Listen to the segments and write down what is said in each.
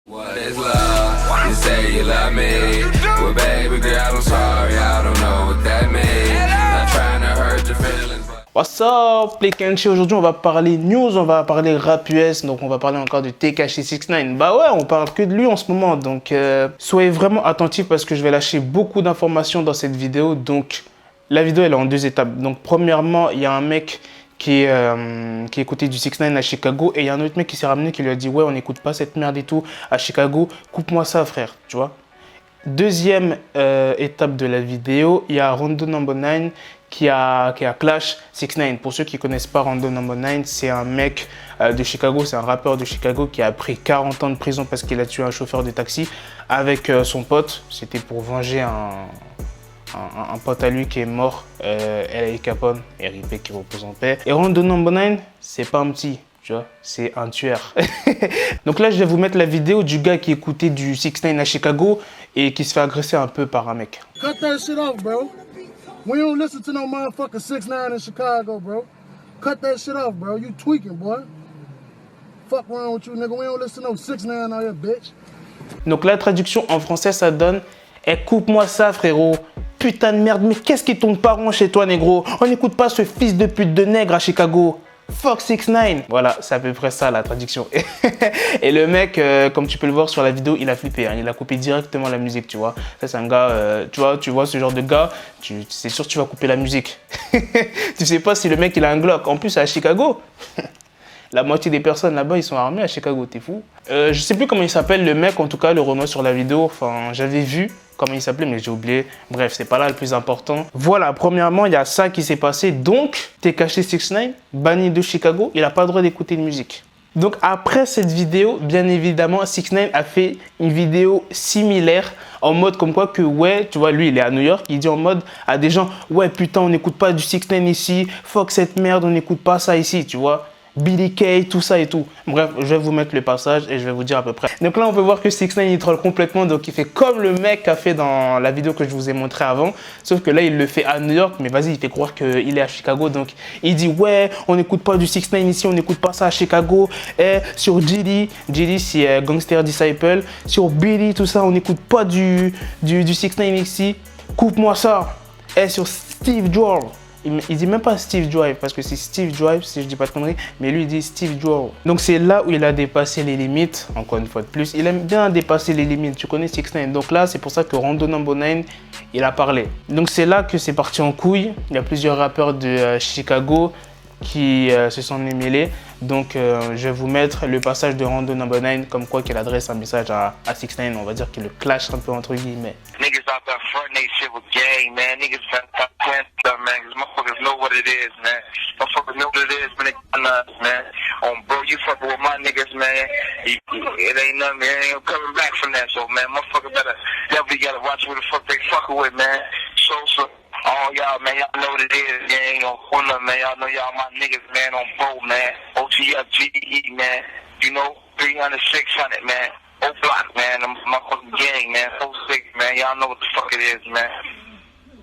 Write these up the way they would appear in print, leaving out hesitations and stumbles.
What is love? You say you love me. Well, baby girl, I'm sorry, I don't know what that means. Not trying to hurt your feelings. What's up, les Kenshi? Aujourd'hui, on va parler news, on va parler rap US, donc on va parler encore de Tekashi 69. Bah ouais, on parle que de lui en ce moment, donc soyez vraiment attentifs parce que je vais lâcher beaucoup d'informations dans cette vidéo. Donc la vidéo, elle est en deux étapes. Donc premièrement, il y a un mec qui écoutait du 6ix9ine à Chicago et il y a un autre mec qui s'est ramené qui lui a dit ouais, on n'écoute pas cette merde et tout à Chicago, coupe-moi ça frère, tu vois. Deuxième étape de la vidéo, il y a Rondo No. 9 qui a clash 6ix9ine. Pour ceux qui ne connaissent pas Rondo No. 9, c'est un mec de Chicago, c'est un rappeur de Chicago qui a pris 40 ans de prison parce qu'il a tué un chauffeur de taxi avec son pote. C'était pour venger un pote à lui qui est mort, L.A. Capone, RIP qui repose en paix. Et Rondo No. 9, c'est pas un petit, tu vois, c'est un tueur. Donc là, je vais vous mettre la vidéo du gars qui écoutait du 6ix9ine à Chicago et qui se fait agresser un peu par un mec. Cut that shit off, bro. We don't listen to no motherfucking 6ix9ine in Chicago, bro. Cut that shit off, bro. You tweaking, boy. Fuck wrong with you, nigga. We don't listen to no 6ix9ine out here, bitch. Donc la traduction en français, ça donne « coupe-moi ça, frérot. Putain de merde, mais qu'est-ce qui tombe pas rond chez toi, négro? On n'écoute pas ce fils de pute de nègre à Chicago. Fuck 6ix9ine. » Voilà, c'est à peu près ça la traduction. Et le mec, comme tu peux le voir sur la vidéo, il a flippé. Hein. Il a coupé directement la musique, tu vois. Ça, c'est un gars, tu vois ce genre de gars, c'est sûr que tu vas couper la musique. Tu sais pas si le mec, il a un Glock. En plus, c'est à Chicago. La moitié des personnes là-bas, ils sont armés à Chicago, t'es fou. Je sais plus comment il s'appelle le mec, en tout cas, le Renoir sur la vidéo. Enfin, j'avais vu comment il s'appelait, mais j'ai oublié. Bref, c'est pas là le plus important. Voilà, premièrement, il y a ça qui s'est passé. Donc, Tekashi 69, banni de Chicago, il n'a pas le droit d'écouter de musique. Donc, après cette vidéo, bien évidemment, 69 a fait une vidéo similaire en mode comme quoi que, ouais, tu vois, lui, il est à New York, il dit en mode à des gens, ouais, putain, on n'écoute pas du 69 ici, fuck cette merde, on n'écoute pas ça ici, tu vois. Billy Kay, tout ça et tout. Bref, je vais vous mettre le passage et je vais vous dire à peu près. Donc là, on peut voir que 6ix9ine, il troll complètement. Donc, il fait comme le mec a fait dans la vidéo que je vous ai montré avant. Sauf que là, il le fait à New York. Mais vas-y, il fait croire qu'il est à Chicago. Donc, il dit, ouais, on n'écoute pas du 6ix9ine ici. On n'écoute pas ça à Chicago. Et sur Gilly, c'est Gangster Disciple. Sur Billy, tout ça, on n'écoute pas du 6ix9ine ici. Coupe-moi ça. Et sur Steve Joel. Il dit même pas Steve Drive parce que c'est Steve Drive si je dis pas de conneries, mais lui il dit Steve Joel. Donc c'est là où il a dépassé les limites, encore une fois de plus. Il aime bien dépasser les limites, tu connais 6ix9ine. Donc là c'est pour ça que Rondo No. 9 il a parlé. Donc c'est là que c'est parti en couille. Il y a plusieurs rappeurs de Chicago qui se sont mêlés. Donc je vais vous mettre le passage de Rondo No. 9 comme quoi qu'il adresse un message à 6ix9ine. On va dire qu'il le clash un peu entre guillemets. Niggas out there frontin' they shit with gang, man. Niggas out there playing stuff, man. Cause motherfuckers know what it is, man. Motherfuckers know what it is when they got nuts, man. Bro, you fucking with my niggas, man. It ain't nothing, man. Ain't coming back from that. So, man, motherfucker definitely gotta watch what the fuck they fucking with, man. So, all y'all, man, y'all know what it is. Gang on corner, man. Y'all know y'all my niggas, man, on boat, man. OTF, GDE, man. You know, 300, 600, man. O-Block, man, my fucking gang, man, 4-6, man, y'all know what the fuck it is, man.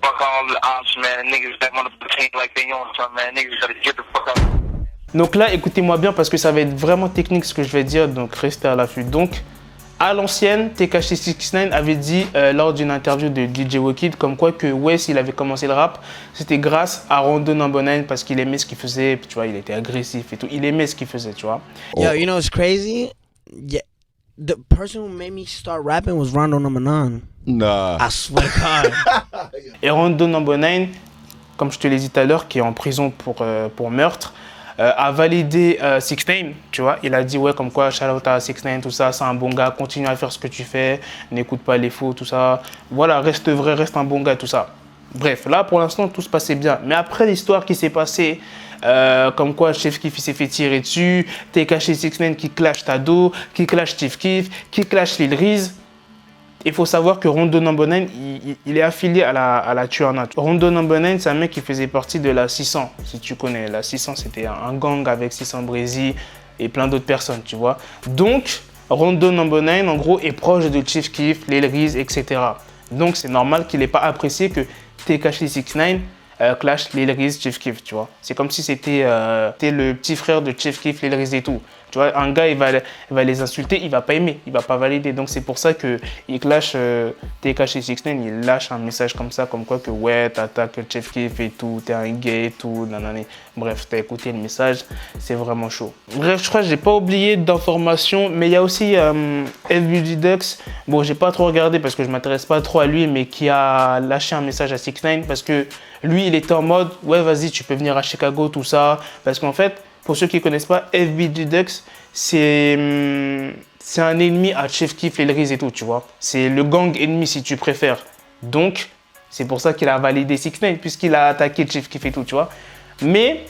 Fuck all the ops, man, niggas that wanna pretend like they own something, man, niggas gotta get the fuck out. Donc là, écoutez-moi bien parce que ça va être vraiment technique ce que je vais dire, donc restez à l'affût. Donc, à l'ancienne, Tekashi 69 avait dit lors d'une interview de DJ Wokid comme quoi que ouais, s'il avait commencé le rap, c'était grâce à Rondo No. 9 parce qu'il aimait ce qu'il faisait, puis tu vois, il était agressif et tout, il aimait ce qu'il faisait, tu vois. Yo, you know what's crazy? Yeah. The person who made me start rapping was Rondo No. 9. Nah. I swear to God. Et Rondo No. 9, comme je te l'ai dit tout à l'heure, qui est en prison pour meurtre, a validé 6ix9ine, tu vois. Il a dit, ouais, comme quoi, shout out à 6ix9ine, tout ça, c'est un bon gars, continue à faire ce que tu fais, n'écoute pas les faux, tout ça. Voilà, reste vrai, reste un bon gars, tout ça. Bref, là, pour l'instant, tout se passait bien. Mais après l'histoire qui s'est passée, comme quoi Chief Keef s'est fait tirer dessus, Tekashi 6ix9ine qui clash Tado, qui clash Chief Keef, qui clash Lil Reese. Il faut savoir que Rondo No. 9, il est affilié à la Tuana. Rondo No. 9, c'est un mec qui faisait partie de la 600, si tu connais. La 600, c'était un gang avec 600 Breezy et plein d'autres personnes, tu vois. Donc, Rondo No. 9, en gros, est proche de Chief Keef, Lil Reese, etc. Donc, c'est normal qu'il n'ait pas apprécié que Tekashi 69 clash Lil Reese, Chief Keef, tu vois. C'est comme si c'était le petit frère de Chief Keef, Lil Reese et tout. Tu vois, un gars, il va les insulter, il va pas aimer, il va pas valider. Donc c'est pour ça qu'il clash TK chez 6ix9ine, il lâche un message comme ça, comme quoi que ouais, t'attaques Chef Keef et tout, t'es un gay et tout, nanana. Bref, t'as écouté le message, c'est vraiment chaud. Bref, je crois que j'ai pas oublié d'informations, mais il y a aussi FBG Dux. Bon, j'ai pas trop regardé parce que je m'intéresse pas trop à lui, mais qui a lâché un message à 6ix9ine parce que lui, il était en mode ouais, vas-y, tu peux venir à Chicago, tout ça. Parce qu'en fait, pour ceux qui ne connaissent pas, FBG Dux, c'est un ennemi à Chef Keef, Lil Reese et tout, tu vois. C'est le gang ennemi, si tu préfères. Donc, c'est pour ça qu'il a validé 6ix9ine, puisqu'il a attaqué Chef Keef et tout, tu vois. Mais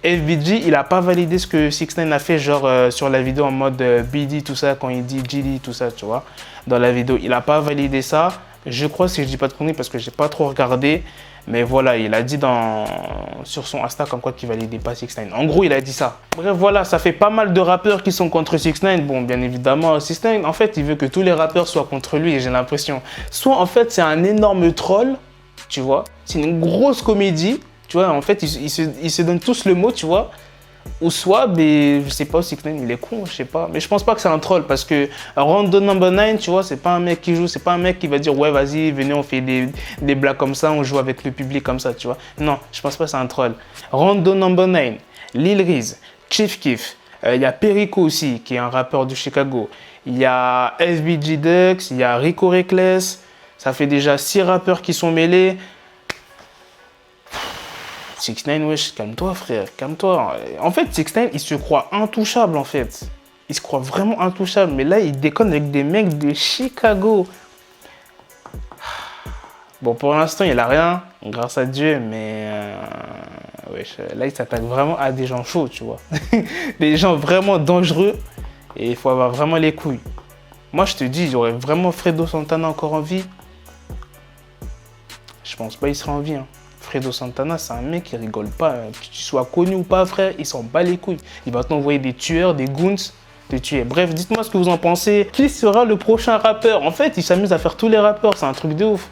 FBG, il n'a pas validé ce que 6ix9ine a fait, genre sur la vidéo en mode BD, tout ça, quand il dit GD, tout ça, tu vois. Dans la vidéo, il n'a pas validé ça. Je crois, si je dis pas de conneries, parce que j'ai pas trop regardé. Mais voilà, il a dit sur son Insta comme quoi qu'il validait pas 6ix9ine. En gros, il a dit ça. Bref, voilà, ça fait pas mal de rappeurs qui sont contre 6ix9ine. Bon, bien évidemment, 6ix9ine, en fait, il veut que tous les rappeurs soient contre lui, j'ai l'impression. Soit, en fait, c'est un énorme troll, tu vois. C'est une grosse comédie, tu vois. En fait, ils se donnent tous le mot, tu vois. Ou soit, mais je sais pas, 6ix9ine, il est con, je sais pas. Mais je pense pas que c'est un troll parce que Rondo Number 9, tu vois, c'est pas un mec qui joue, c'est pas un mec qui va dire ouais, vas-y, venez, on fait des blagues comme ça, on joue avec le public comme ça, tu vois. Non, je pense pas que c'est un troll. Rondo Number 9, Lil Reese, Chief Keef, il y a Perico aussi, qui est un rappeur de Chicago. Il y a FBG Dux, il y a Rico Reckless. Ça fait déjà 6 rappeurs qui sont mêlés. 6ix9ine, wesh, calme-toi frère, calme-toi. En fait, 6ix9ine, il se croit intouchable en fait. Il se croit vraiment intouchable, mais là, il déconne avec des mecs de Chicago. Bon, pour l'instant, il a rien, grâce à Dieu, mais wesh, là, il s'attaque vraiment à des gens chauds, tu vois. Des gens vraiment dangereux, et il faut avoir vraiment les couilles. Moi, je te dis, j'aurais vraiment Fredo Santana encore en vie. Je pense pas qu'il serait en vie, hein. Fredo Santana, c'est un mec qui rigole pas. Que tu sois connu ou pas, frère, il s'en bat les couilles. Il va t'envoyer des tueurs, des goons, te tuer. Bref, dites-moi ce que vous en pensez. Qui sera le prochain rappeur? En fait, il s'amuse à faire tous les rappeurs, c'est un truc de ouf.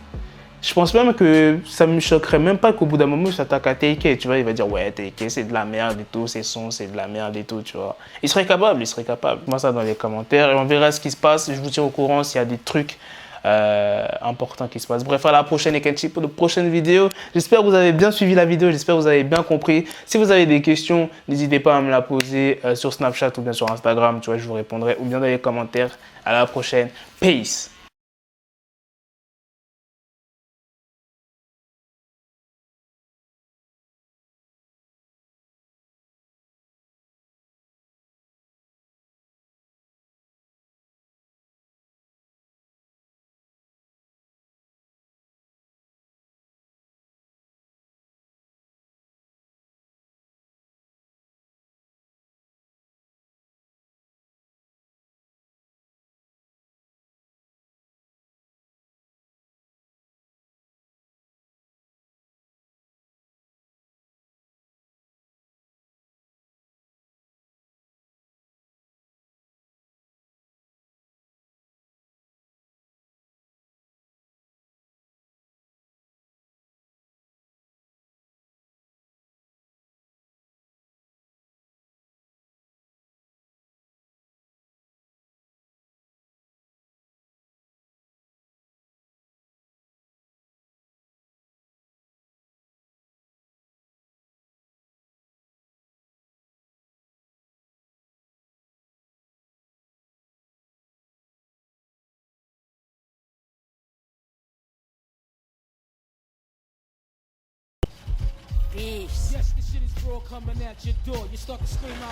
Je pense même que ça me choquerait même pas qu'au bout d'un moment, il s'attaque à TK. Tu vois, il va dire ouais, TK, c'est de la merde et tout, ses sons, c'est de la merde et tout, tu vois. Il serait capable, il serait capable. Moi, ça dans les commentaires et on verra ce qui se passe. Je vous tiens au courant s'il y a des trucs important qui se passe. Bref, à la prochaine Ekenchi pour de prochaines vidéos. J'espère que vous avez bien suivi la vidéo, j'espère que vous avez bien compris. Si vous avez des questions, n'hésitez pas à me la poser sur Snapchat ou bien sur Instagram, tu vois, je vous répondrai, ou bien dans les commentaires. À la prochaine, peace.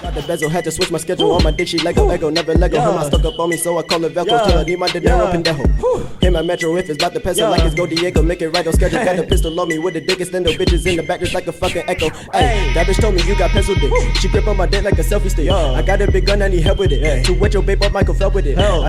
Got the bezel, had to switch my schedule. On my dick, she Lego, never Lego. Him, I stuck up on me, so I call it Velcro. Till I need my dinero pendejo. Hit my metro if it's about the peso, like it's Go Diego. Make it right on schedule. Got the pistol on me with the dick extendo. Bitches in the back just like a fucking echo. Hey, that bitch told me you got pencil dick. She grip on my dick like a selfie stick. I got a big gun, I need help with it. To wet your babe up, Michael fell with it.